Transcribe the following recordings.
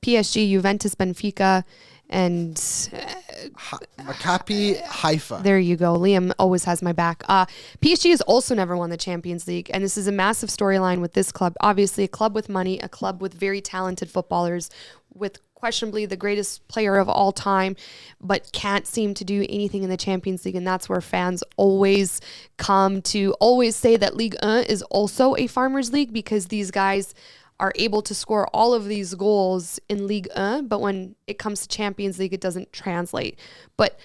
PSG, Juventus, Benfica, and Maccabi Haifa. There you go. Liam always has my back. PSG has also never won the Champions League, and this is a massive storyline with this club. Obviously, a club with money, a club with very talented footballers, with questionably the greatest player of all time, but can't seem to do anything in the Champions League, and that's where fans always come to always say that Ligue 1 is also a farmers league because these guys are able to score all of these goals in Ligue 1, but when it comes to Champions League, it doesn't translate. But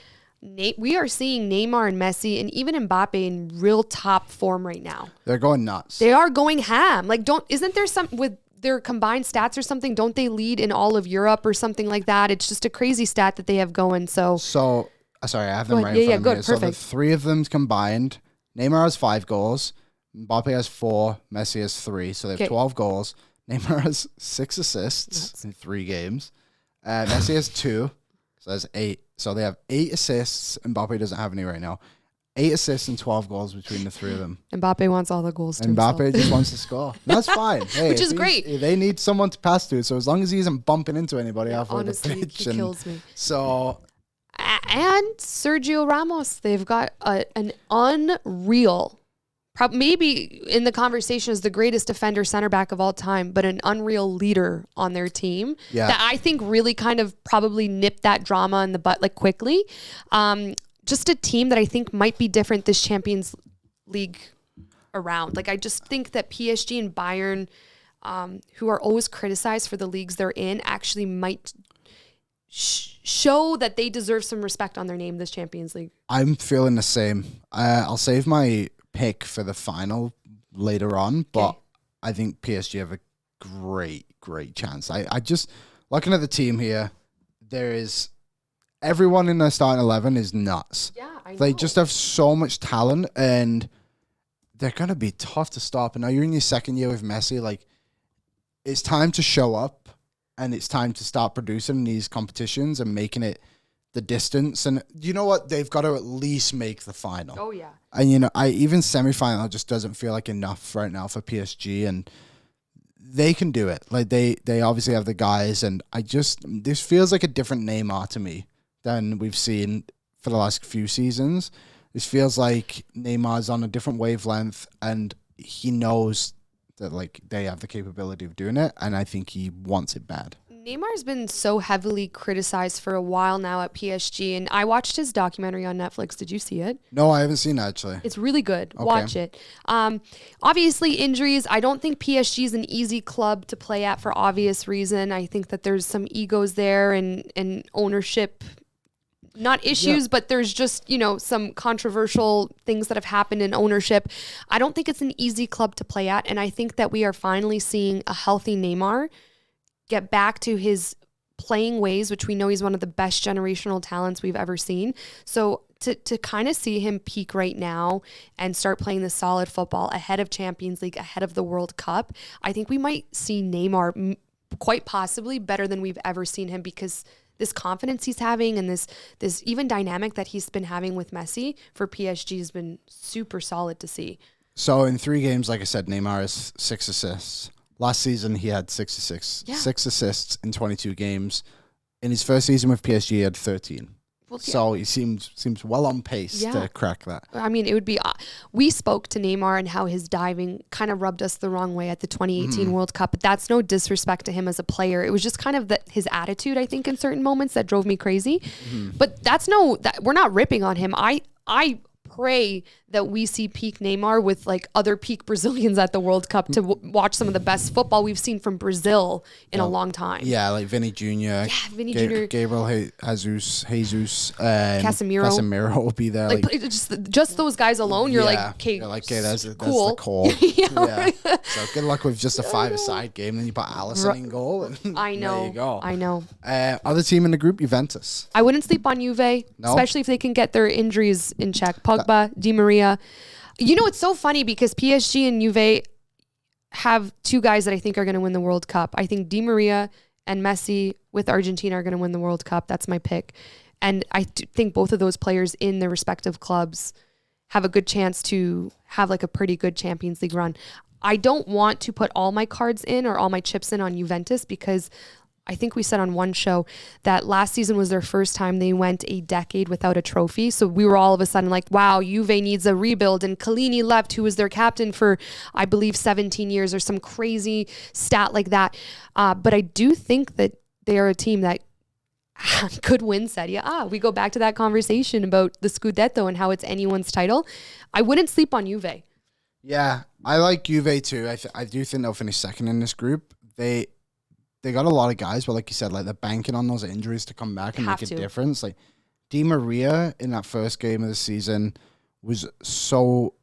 we are seeing Neymar and Messi and even Mbappe in real top form right now. They're going nuts. They are going ham. Like, isn't there some with their combined stats or something? Don't they lead in all of Europe or something like that? It's just a crazy stat that they have going. So sorry, I have them right in front of me. Good, so perfect. the three of them combined, Neymar has 5 goals, Mbappe has 4, Messi has 3, so they have 12 goals. Neymar has 6 assists in 3 games. Messi has 2, so that's 8. So they have 8 assists. Mbappe doesn't have any right now. 8 assists and 12 goals between the 3 of them. Mbappe wants all the goals to Mbappe himself. just wants to score. That's fine. Hey, Which is great. They need someone to pass to, so as long as he isn't bumping into anybody halfway the pitch. He kills me. So... And Sergio Ramos, they've got an unreal... maybe in the conversation as the greatest defender center back of all time, but an unreal leader on their team that I think really kind of probably nipped that drama in the butt like quickly. Just a team that I think might be different this Champions League around. Like, I just think that PSG and Bayern, who are always criticized for the leagues they're in, actually might show that they deserve some respect on their name this Champions League. I'm feeling the same. I'll save my pick for the final later on, but I think PSG have a great chance. I just, looking at the team here, there is everyone in their starting 11 is nuts. Yeah, I know. They just have so much talent, and they're going to be tough to stop. And now you're in your second year with Messi. Like, it's time to show up, and it's time to start producing these competitions and making it the distance. And you know what? They've got to at least make the final. Oh, yeah. And, you know, even semi-final just doesn't feel like enough right now for PSG, and they can do it. Like, they obviously have the guys, and this feels like a different Neymar to me than we've seen for the last few seasons. This feels like Neymar's on a different wavelength, and he knows that, like, they have the capability of doing it, and I think he wants it bad. Neymar's been so heavily criticized for a while now at PSG, and I watched his documentary on Netflix. Did you see it? No, I haven't seen it, actually. It's really good. Okay. Watch it. Obviously, injuries. I don't think PSG is an easy club to play at for obvious reason. I think that there's some egos there and ownership, not issues, but there's just, you know, some controversial things that have happened in ownership. I don't think it's an easy club to play at, and I think that we are finally seeing a healthy Neymar get back to his playing ways, which we know he's one of the best generational talents we've ever seen. So to kind of see him peak right now and start playing the solid football ahead of Champions League, ahead of the World Cup, I think we might see Neymar quite possibly better than we've ever seen him, because this confidence he's having and this even dynamic that he's been having with Messi for PSG has been super solid to see. So in 3 games, like I said, Neymar has 6 assists. Last season, he had 6 assists in 22 games. In his first season with PSG, he had 13. Well, so he seems well on pace to crack that. I mean, it would be... we spoke to Neymar and how his diving kind of rubbed us the wrong way at the 2018 World Cup, but that's no disrespect to him as a player. It was just kind of his attitude, I think, in certain moments that drove me crazy. But we're not ripping on him. I pray that we see peak Neymar with like other peak Brazilians at the World Cup to watch some of the best football we've seen from Brazil in a long time. Yeah, like Vinny Jr. Jr. Gabriel Jesus, Casemiro will be there. Like just those guys alone, you're like, okay, that's cool. the call. Yeah. So good luck with just a 5-a-side game. Then you put Alisson in goal. And I know. There you go. I know. Other team in the group, Juventus. I wouldn't sleep on Juve, especially if they can get their injuries in check. Pogba, Di Maria. You know, it's so funny because PSG and Juve have 2 guys that I think are going to win the World Cup. I think Di Maria and Messi with Argentina are going to win the World Cup. That's my pick. And I think both of those players in their respective clubs have a good chance to have like a pretty good Champions League run. I don't want to put all my cards in or all my chips in on Juventus because I think we said on one show that last season was their first time they went a decade without a trophy. So we were all of a sudden like, wow, Juve needs a rebuild. And Chiellini left, who was their captain for, I believe, 17 years or some crazy stat like that. But I do think that they are a team that could win Serie A. We go back to that conversation about the Scudetto and how it's anyone's title. I wouldn't sleep on Juve. Yeah, I like Juve too. I do think they'll finish second in this group. They got a lot of guys, but like you said, like they're banking on those injuries to come back and make a difference. Like Di Maria in that first game of the season was so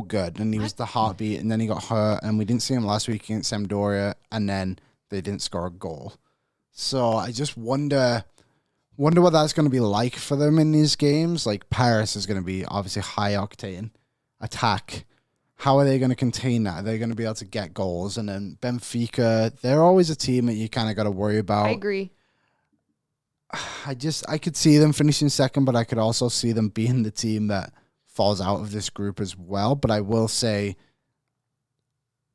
good, and he was the heartbeat, and then he got hurt, and we didn't see him last week against Sampdoria, and then they didn't score a goal. So I just wonder what that's going to be like for them in these games. Like Paris is going to be obviously high octane attack. How are they going to contain that? Are they going to be able to get goals? And then Benfica, they're always a team that you kind of got to worry about. I agree. I could see them finishing second, but I could also see them being the team that falls out of this group as well. But I will say,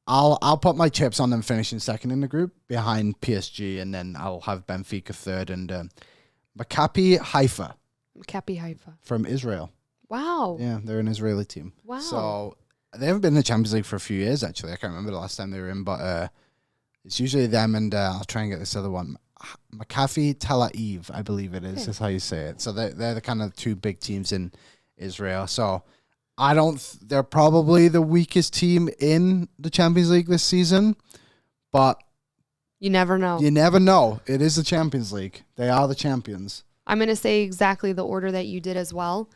I'll put my chips on them finishing second in the group behind PSG, and then I'll have Benfica third and Maccabi Haifa. Maccabi Haifa from Israel. Wow. Yeah, they're an Israeli team. Wow. So they haven't been in the Champions League for a few years, actually. I can't remember the last time they were in, but it's usually them and I'll try and get this other one. Maccabi Tel Aviv, I believe it is. Okay. Is how you say it. So they're the kind of two big teams in Israel. So they're probably the weakest team in the Champions League this season, but you never know. You never know. It is the Champions League. They are the champions. I'm going to say exactly the order that you did as well.